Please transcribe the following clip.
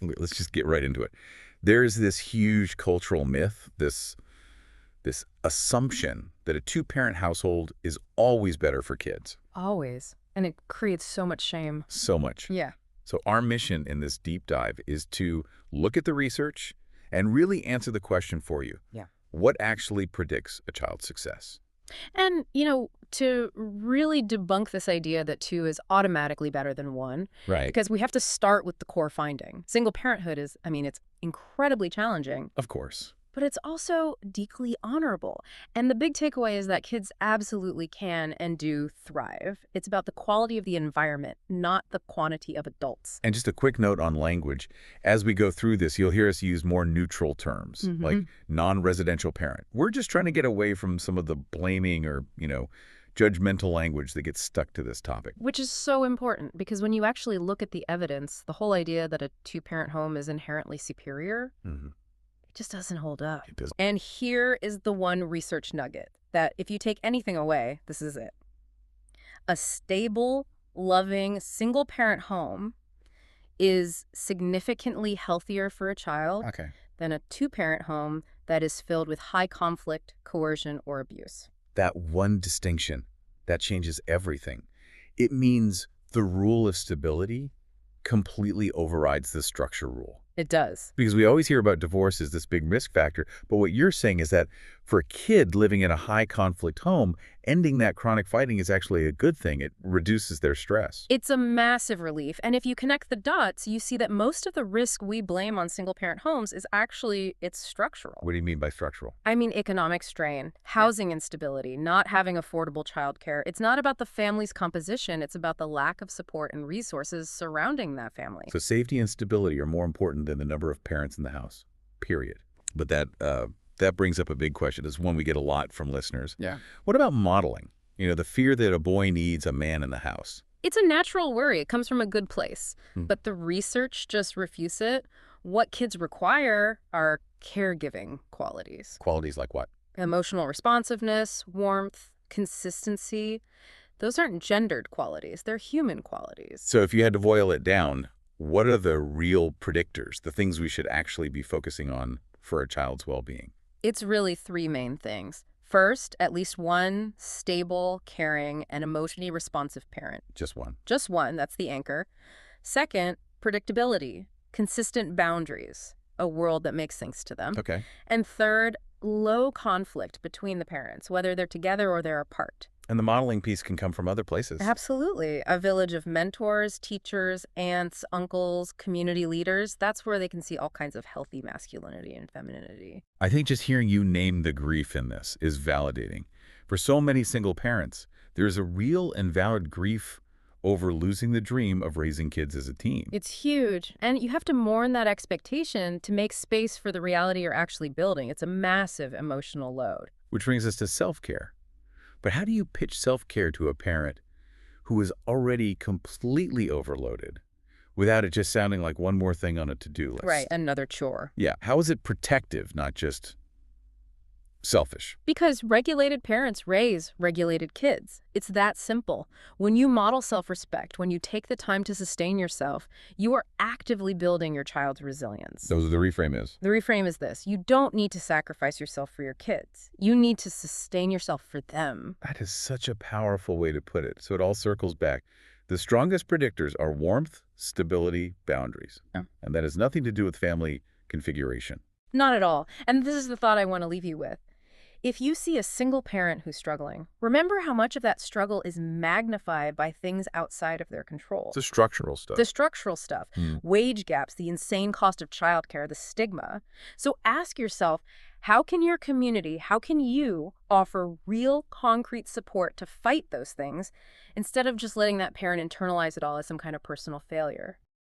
Let's just get right into it. There's this huge cultural myth, this assumption that a two-parent household is always better for kids. Always. And it creates so much shame. So much. Yeah. So our mission in this deep dive is to look at the research and really answer the question for you. Yeah. What actually predicts a child's success? And, to really debunk this idea that two is automatically better than one, Right. because we have to start with the core finding. Single parenthood is, it's incredibly challenging, Of course. but it's also deeply honorable. And the big takeaway is that kids absolutely can and do thrive. It's about the quality of the environment, not the quantity of adults. And just a quick note on language. As we go through this, you'll hear us use more neutral terms, like non-residential parent. We're just trying to get away from some of the blaming or, judgmental language that gets stuck to this topic. Which is so important, because when you actually look at the evidence, the whole idea that a two-parent home is inherently superior just doesn't hold up. It does. And here is the one research nugget that if you take anything away, this is it. A stable, loving, single-parent home is significantly healthier for a child Okay. than a two-parent home that is filled with high conflict, coercion, or abuse. That one distinction, that changes everything. It means the rule of stability completely overrides the structure rule. It does. Because we always hear about divorce as this big risk factor, but what you're saying is that for a kid living in a high-conflict home, ending that chronic fighting is actually a good thing. It reduces their stress. It's a massive relief. And if you connect the dots, you see that most of the risk we blame on single-parent homes is actually, it's structural. What do you mean by structural? Economic strain, housing instability, not having affordable childcare. It's not about the family's composition. It's about the lack of support and resources surrounding that family. So safety and stability are more important than the number of parents in the house, period. But that brings up a big question. It's one we get a lot from listeners. Yeah. What about modeling? The fear that a boy needs a man in the house. It's a natural worry. It comes from a good place. But the research just refutes it. What kids require are caregiving qualities. Qualities like what? Emotional responsiveness, warmth, consistency. Those aren't gendered qualities. They're human qualities. So if you had to boil it down, what are the real predictors, the things we should actually be focusing on for a child's well-being? It's really three main things. First, at least one stable, caring, and emotionally responsive parent. Just one. Just one, that's the anchor. Second, predictability, consistent boundaries, a world that makes sense to them. Okay. And third, low conflict between the parents, whether they're together or they're apart. And the modeling piece can come from other places. Absolutely. A village of mentors, teachers, aunts, uncles, community leaders. That's where they can see all kinds of healthy masculinity and femininity. I think just hearing you name the grief in this is validating. For so many single parents, there's a real and valid grief over losing the dream of raising kids as a team. It's huge. And you have to mourn that expectation to make space for the reality you're actually building. It's a massive emotional load. Which brings us to self-care. But how do you pitch self-care to a parent who is already completely overloaded without it just sounding like one more thing on a to-do list? Right, another chore. Yeah. How is it protective, not just selfish? Because regulated parents raise regulated kids. It's that simple. When you model self-respect, when you take the time to sustain yourself, you are actively building your child's resilience. So the reframe is? The reframe is this. You don't need to sacrifice yourself for your kids. You need to sustain yourself for them. That is such a powerful way to put it. So it all circles back. The strongest predictors are warmth, stability, boundaries. Yeah. And that has nothing to do with family configuration. Not at all. And this is the thought I want to leave you with. If you see a single parent who's struggling, remember how much of that struggle is magnified by things outside of their control. It's the structural stuff. The structural stuff, wage gaps, the insane cost of childcare, the stigma. So ask yourself, how can your community, how can you offer real concrete support to fight those things instead of just letting that parent internalize it all as some kind of personal failure?